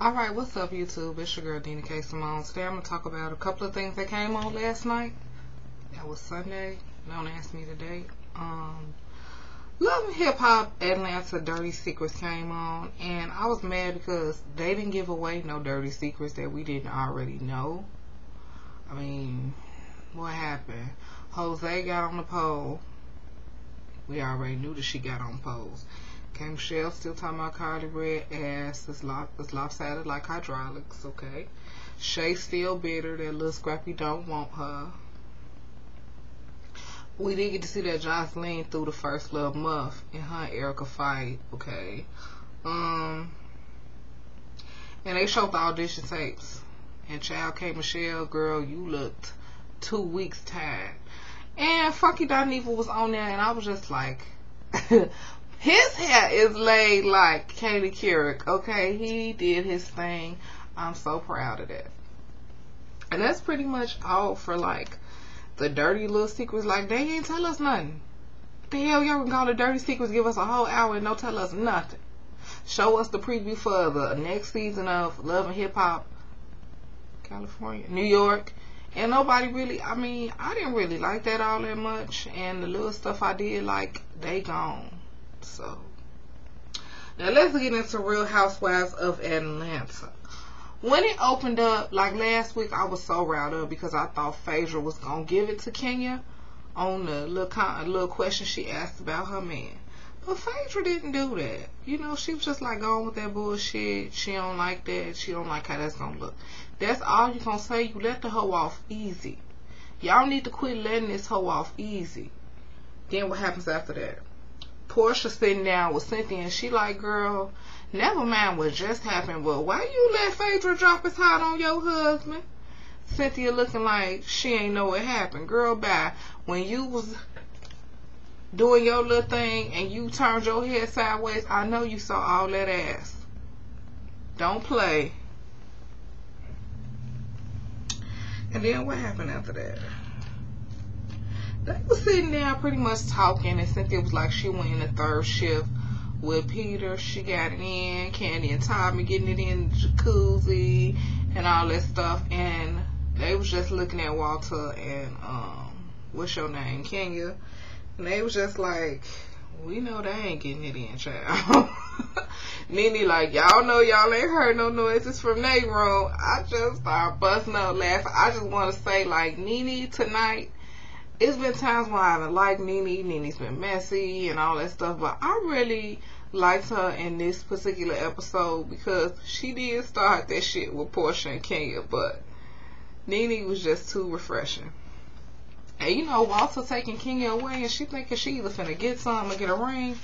Alright, what's up YouTube? It's your girl Dina K. Simone. Today I'm going to talk about a couple of things that came on last night. That was Sunday. Don't ask me the date. Love and Hip Hop Atlanta Dirty Secrets came on, and I was mad because they didn't give away no dirty secrets that we didn't already know. I mean, what happened? Jose got on the pole. We already knew that she got on poles. K. Michelle still talking about Cardi red ass. It's lopsided like hydraulics, okay? Shay still bitter that Lil Scrappy don't want her. We did get to see that Jocelyn through the first little muff in her and Erica fight, okay? And they showed the audition tapes. And child K. Michelle, girl, you looked 2 weeks tired. And Funky Dineva was on there, and I was just like, his hair is laid like Katie Couric, okay? He did his thing. I'm so proud of that. And that's pretty much all for like the dirty little secrets. Like, they ain't tell us nothing. What the hell y'all can call the dirty secrets? Give us a whole hour and don't tell us nothing. Show us the preview for the next season of Love and Hip Hop California, New York. And nobody really, I mean, I didn't really like that all that much. And the little stuff I did like, they gone. So, now let's get into Real Housewives of Atlanta. When it opened up, like last week, I was so riled up because I thought Phaedra was going to give it to Kenya on the little question she asked about her man. But Phaedra didn't do that. You know, she was just like going with that bullshit. She don't like that. She don't like how that's going to look. That's all you going to say. You let the hoe off easy. Y'all need to quit letting this hoe off easy. Then what happens after that? Portia sitting down with Cynthia, and she like, girl, never mind what just happened, but why you let Phaedra drop his heart on your husband? Cynthia looking like she ain't know what happened. Girl, bye. When you was doing your little thing and you turned your head sideways, I know you saw all that ass. Don't play. And then what happened after that? They were sitting there pretty much talking, and Cynthia was like, she went in the third shift with Peter. She got it in. Candy and Tommy getting it in the jacuzzi and all that stuff. And they was just looking at Walter and what's your name, Kenya. And they was just like, we know they ain't getting it in, child. Nene like, y'all know y'all ain't heard no noises from their room. I just started busting up laughing. I just want to say, like, Nene tonight, it's been times when I haven't liked Nene. Nene's been messy and all that stuff. But I really liked her in this particular episode because she did start that shit with Portia and Kenya. But Nene was just too refreshing. And you know, Walter taking Kenya away, and she thinking she either finna get some or get a ring.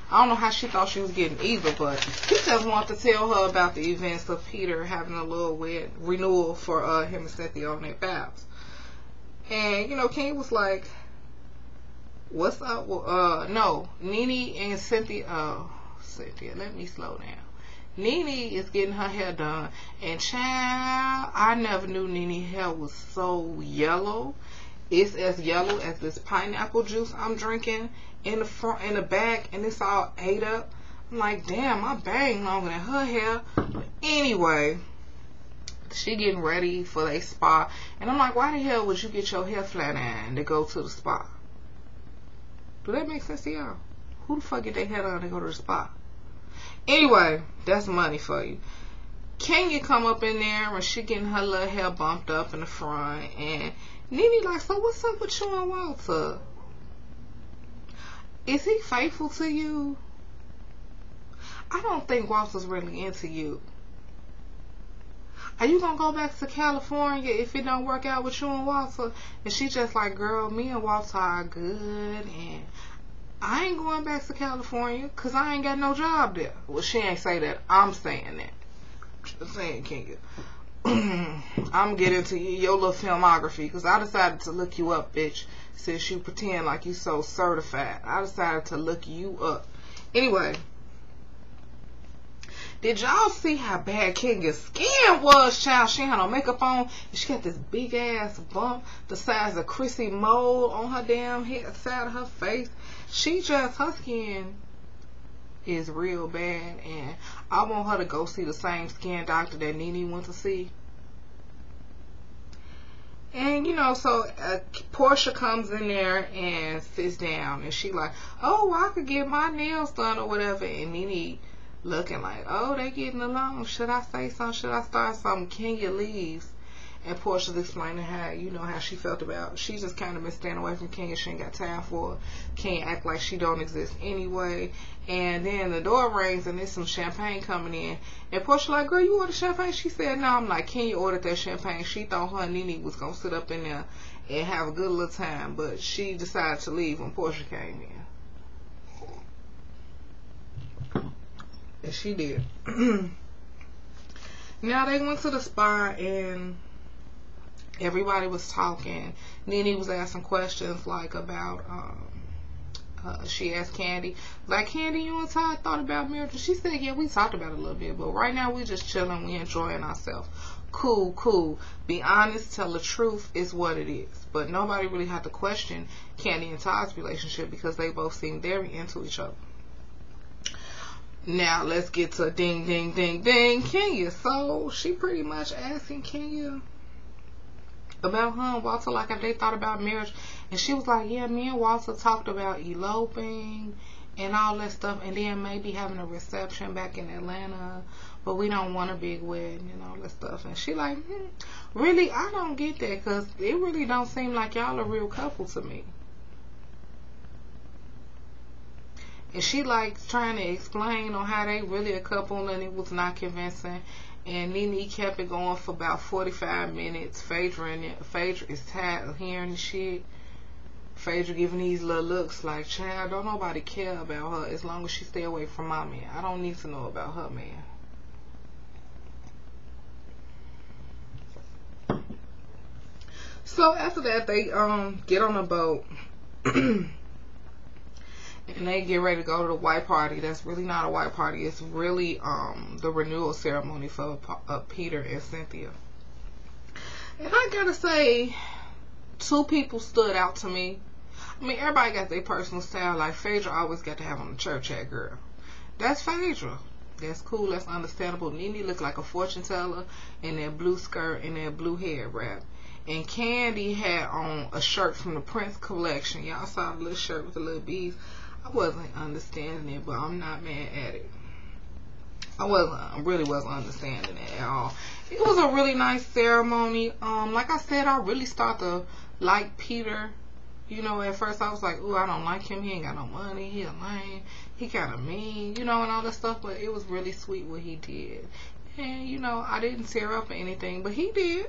I don't know how she thought she was getting either, but he just wanted to tell her about the events of Peter having a little weird renewal for him and Cynthia on their vows. And, you know, Kenya was like, what's up? No, Nene and Cynthia, let me slow down. Nene is getting her hair done. And child, I never knew Nene's hair was so yellow. It's as yellow as this pineapple juice I'm drinking in the front, in the back, and it's all ate up. I'm like, damn, my bang longer than her hair. But anyway, she getting ready for a spa, and I'm like, why the hell would you get your hair flat ironed to go to the spa? Do that make sense to y'all? Who the fuck get their hair done to go to the spa? Anyway, that's money for you. Kenya come up in there and she getting her little hair bumped up in the front, and Nene like, so what's up with you and Walter? Is he faithful to you? I don't think Walter's really into you. Are you gonna go back to California if it don't work out with you and Walter? And she just like, girl, me and Walter are good, and I ain't going back to California because I ain't got no job there. Well, she ain't say that. I'm saying that. Just saying, Kenya. I'm getting to your little filmography because I decided to look you up, bitch. Since you pretend like you so certified, I decided to look you up. Anyway, did y'all see how bad Kenya's skin was, child? She had no makeup on, and she got this big ass bump the size of Chrissy Mole on her damn head, side of her face. She just, her skin is real bad, and I want her to go see the same skin doctor that Nene went to see. And so Portia comes in there and sits down, and she like, oh, I could get my nails done or whatever. And Nene looking like, oh, they getting along. Should I say something? Should I start something? Kenya leaves, and Portia's explaining how she felt about it. She just kind of been staying away from Kenya. She ain't got time for her. Kenya act like she don't exist anyway. And then the door rings, and there's some champagne coming in. And Portia like, girl, you ordered champagne? She said, no. I'm like, Kenya ordered that champagne. She thought her and Nene was going to sit up in there and have a good little time. But she decided to leave when Portia came in. And she did. Now they went to the spa, and everybody was talking. Nene was asking questions like about, she asked Candy, like, Candy, you and Todd thought about marriage? She said, yeah, we talked about it a little bit, but right now we just chilling, we enjoying ourselves. Cool. Be honest, tell the truth is what it is. But nobody really had to question Candy and Todd's relationship because they both seemed very into each other. Now let's get to ding, Kenya. So she pretty much asking Kenya about her and Walter, like if they thought about marriage. And she was like, yeah, me and Walter talked about eloping and all that stuff, and then maybe having a reception back in Atlanta, but we don't want a big wedding and all that stuff. And she like, really, I don't get that, because it really don't seem like y'all a real couple to me. And she like trying to explain on how they really a couple, and it was not convincing. And Nene kept it going for about 45 minutes. Phaedra is tired of hearing the shit. Phaedra giving these little looks like, child, don't nobody care about her as long as she stay away from my man. I don't need to know about her man. So after that, they get on a boat. And they get ready to go to the white party. That's really not a white party. It's really the renewal ceremony for Peter and Cynthia. And I gotta say, two people stood out to me. I mean, everybody got their personal style. Like Phaedra always got to have on the church hat, girl. That's Phaedra. That's cool. That's understandable. Nene looked like a fortune teller in that blue skirt and that blue hair wrap. And Candy had on a shirt from the Prince collection. Y'all saw the little shirt with the little beads. I wasn't understanding it, but I'm not mad at it. I really wasn't understanding it at all. It was a really nice ceremony. Like I said, I really started to like Peter. At first I was like, ooh, I don't like him. He ain't got no money. He a lame. He kind of mean, and all that stuff. But it was really sweet what he did. And, I didn't tear up or anything, but he did.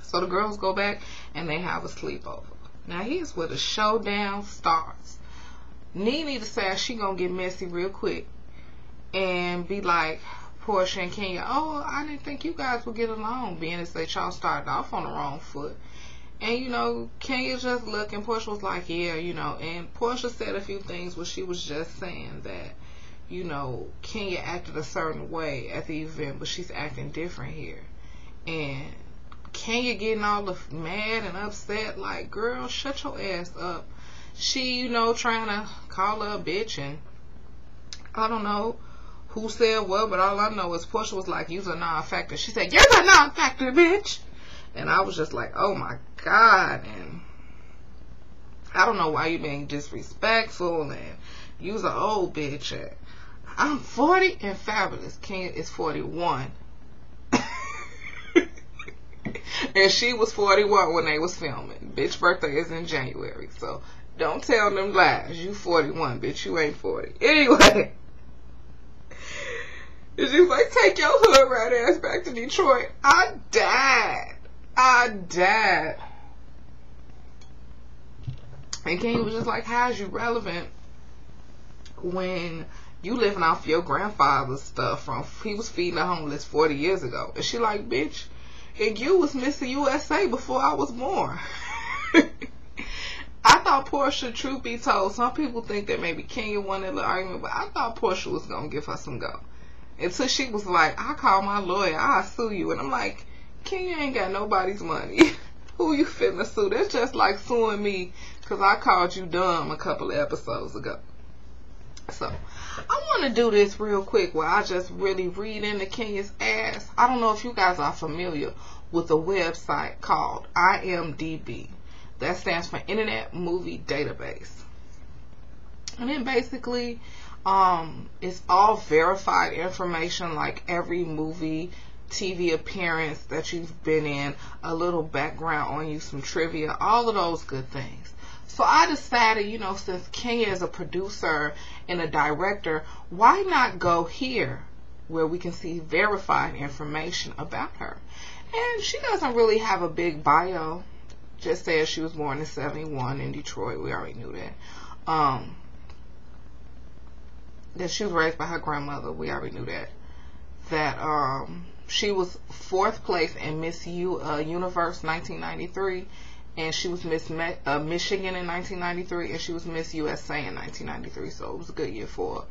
So the girls go back and they have a sleepover. Now here's where the showdown starts. Nene decides she gonna get messy real quick and be like, Portia and Kenya, oh, I didn't think you guys would get along, being as that y'all started off on the wrong foot. And Kenya just looked, and Portia was like, yeah, and Portia said a few things where she was just saying that, Kenya acted a certain way at the event, but she's acting different here. And Kenya getting all mad and upset, like, girl, shut your ass up. She, trying to call her a bitch, and I don't know who said what, but all I know is Portia was like, you're a non-factor. She said, you're a non-factor, bitch. And I was just like, oh my God. And I don't know why you being disrespectful, and you's an old bitch. And I'm 40 and fabulous. Kenya is 41. And she was 41 when they was filming. Bitch birthday is in January, so don't tell them lies. You 41, bitch. You ain't 40. Anyway. And she was like, take your hood rat ass back to Detroit. I died. And Kenya was just like, how's you relevant when you living off your grandfather's stuff from, he was feeding the homeless 40 years ago. And she like, bitch, and you was Mr. USA before I was born. I thought Portia, truth be told, some people think that maybe Kenya won that little argument, but I thought Portia was going to give her some go. Until she was like, I call my lawyer, I'll sue you. And I'm like, Kenya ain't got nobody's money. Who you finna sue? That's just like suing me because I called you dumb a couple of episodes ago. So, I want to do this real quick where I just really read into Kenya's ass. I don't know if you guys are familiar with a website called IMDb. That stands for Internet Movie Database. And then basically, it's all verified information, like every movie, TV appearance that you've been in, a little background on you, some trivia, all of those good things. So I decided, you know, since Kenya is a producer and a director, why not go here where we can see verified information about her? And she doesn't really have a big bio. Just says she was born in 71 in Detroit. We already knew that. That she was raised by her grandmother. We already knew that. That she was 4th place in Miss Universe 1993. And she was Miss Michigan in 1993, and she was Miss USA in 1993. So it was a good year for her.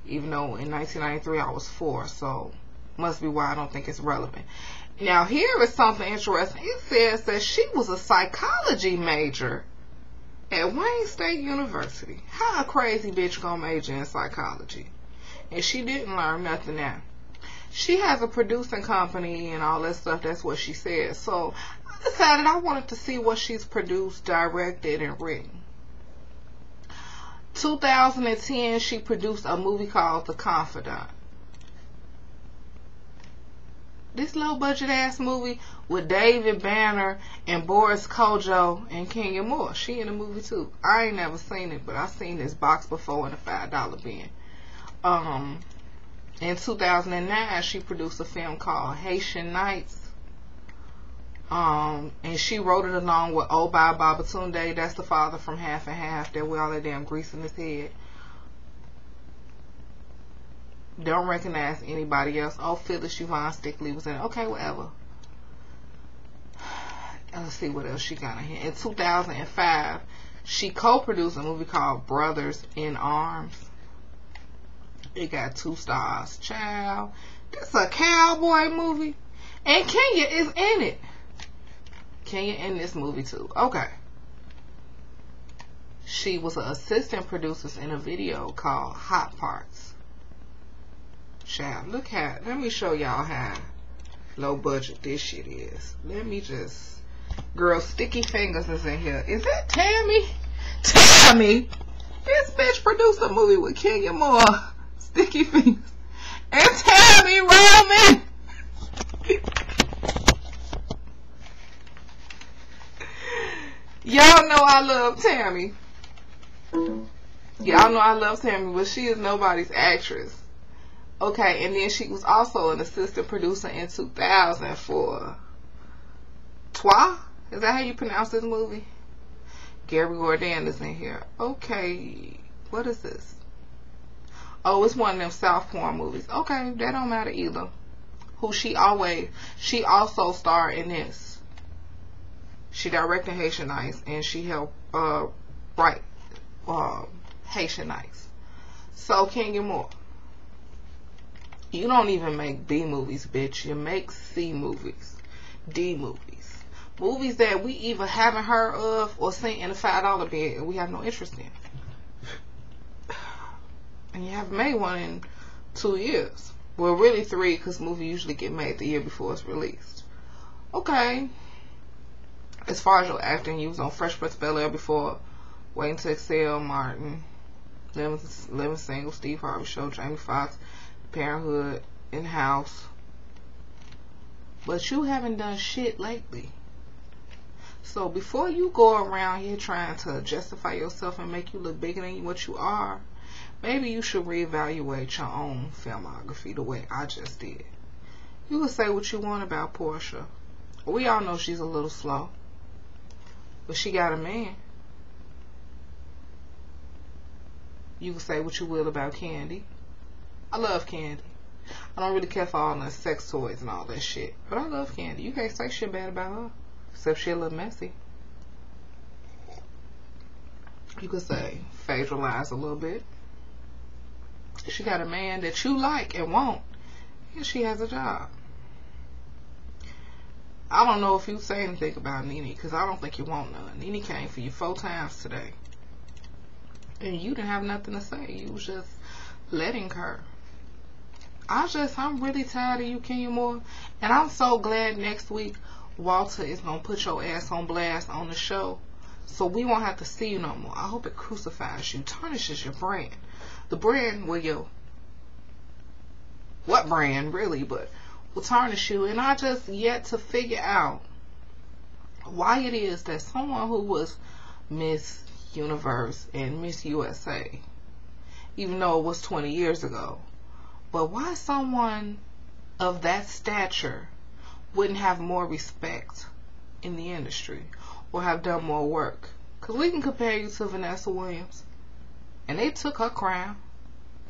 Even though in 1993 I was 4, so must be why I don't think it's relevant. Now here is something interesting. It says that she was a psychology major at Wayne State University. How a crazy bitch gonna major in psychology? And she didn't learn nothing now. She has a producing company and all that stuff. That's what she said. So I decided I wanted to see what she's produced, directed, and written. 2010, she produced a movie called The Confidant. This low budget ass movie with David Banner and Boris Kojo and Kenya Moore. She in the movie too. I ain't never seen it, but I seen this box before in a $5 bin. In 2009, she produced a film called Haitian Nights. And she wrote it along with Obai Babatunde. That's the father from Half and Half that with all that damn grease in his head. Don't recognize anybody else. Oh, Phyllis Yvonne Stickley was in it. Okay, whatever. Let's see what else she got in here. In 2005, she co-produced a movie called Brothers in Arms. It got 2 stars. Child, this a cowboy movie. And Kenya is in it. Kenya in this movie too. Okay. She was an assistant producer in a video called Hot Parts. Child, look how, let me show y'all how low budget this shit is. Let me just, girl, Sticky Fingers is in here. Is that Tammy? Tammy! This bitch produced a movie with Kenya Moore, Sticky Fingers, and Tammy Roman. Y'all know I love Tammy. Y'all know I love Tammy, but she is nobody's actress. Okay, and then she was also an assistant producer in 2000 for Toi? Is that how you pronounce this movie? Gary Gordon is in here. Okay, what is this? Oh, it's one of them South Porn movies. Okay, that don't matter either. She also starred in this. She directed Haitian Nights, and she helped write Haitian Nights. So, Kenya Moore, you don't even make B movies, bitch. You make C movies, D movies. Movies that we either haven't heard of or seen in a $5 bin and we have no interest in. And you haven't made one in 2 years. Well, really 3, because movies usually get made the year before it's released. Okay. As far as your acting, you was on Fresh Prince of Bel-Air before, Waiting to Excel, Martin, Living Single, Steve Harvey Show, Jamie Foxx, Parenthood, In-House. But you haven't done shit lately. So before you go around here trying to justify yourself and make you look bigger than what you are, maybe you should reevaluate your own filmography the way I just did. You can say what you want about Portia. We all know she's a little slow. But she got a man. You can say what you will about Candy. I love Candy. I don't really care for all the sex toys and all that shit. But I love Candy. You can't say shit bad about her. Except she a little messy. You could say Phaedra lies a little bit. She got a man that you like and want. And she has a job. I don't know if you say anything about Nene, because I don't think you want none. Nene came for you 4 times today. And you didn't have nothing to say. You was just letting her. I'm really tired of you, Kenya Moore. And I'm so glad next week Walter is going to put your ass on blast on the show. So we won't have to see you no more. I hope it crucifies you, tarnishes your brand. The brand will what brand really, but will tarnish you. And I just yet to figure out why it is that someone who was Miss Universe and Miss USA, even though it was 20 years ago, but why someone of that stature wouldn't have more respect in the industry or have done more work? Because we can compare you to Vanessa Williams, and they took her crown,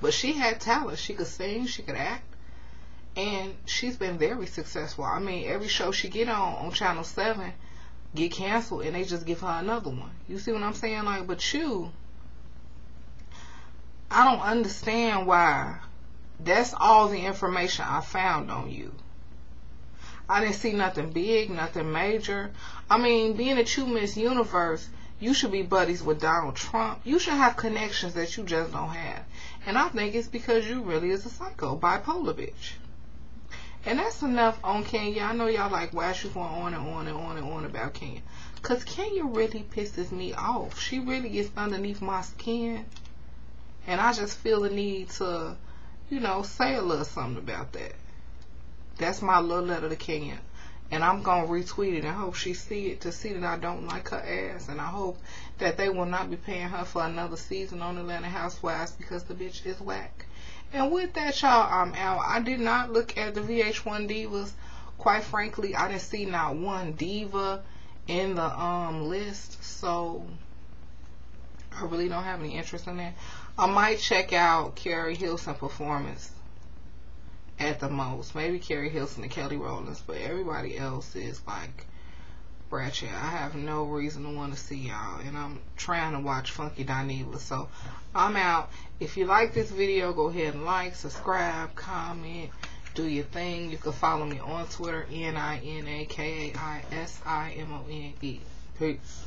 but she had talent. She could sing, she could act, and she's been very successful. I mean, every show she get on Channel 7 get canceled, and they just give her another one. You see what I'm saying? Like, but you, I don't understand why. That's all the information I found on you. I didn't see nothing big, nothing major. I mean, being that you Miss Universe, you should be buddies with Donald Trump. You should have connections that you just don't have. And I think it's because you really is a psycho, bipolar bitch. And that's enough on Kenya. I know y'all like, why she's going on and on and on and on about Kenya. Because Kenya really pisses me off. She really gets underneath my skin. And I just feel the need to, you know, say a little something about that. That's my little letter to Kenya. And I'm going to retweet it and hope she see it, to see that I don't like her ass. And I hope that they will not be paying her for another season on Atlanta Housewives because the bitch is whack. And with that, y'all, I'm out. I did not look at the VH1 Divas. Quite frankly, I didn't see not one diva in the list. So I really don't have any interest in that. I might check out Carrie Hilson performance at the most. Maybe Carrie Hilson and Kelly Rowlands, but everybody else is like Bratchet. I have no reason to want to see y'all, and I'm trying to watch Funky Dineva. So I'm out. If you like this video, go ahead and like, subscribe, comment, do your thing. You can follow me on Twitter, NINAKAISIMONE. Peace.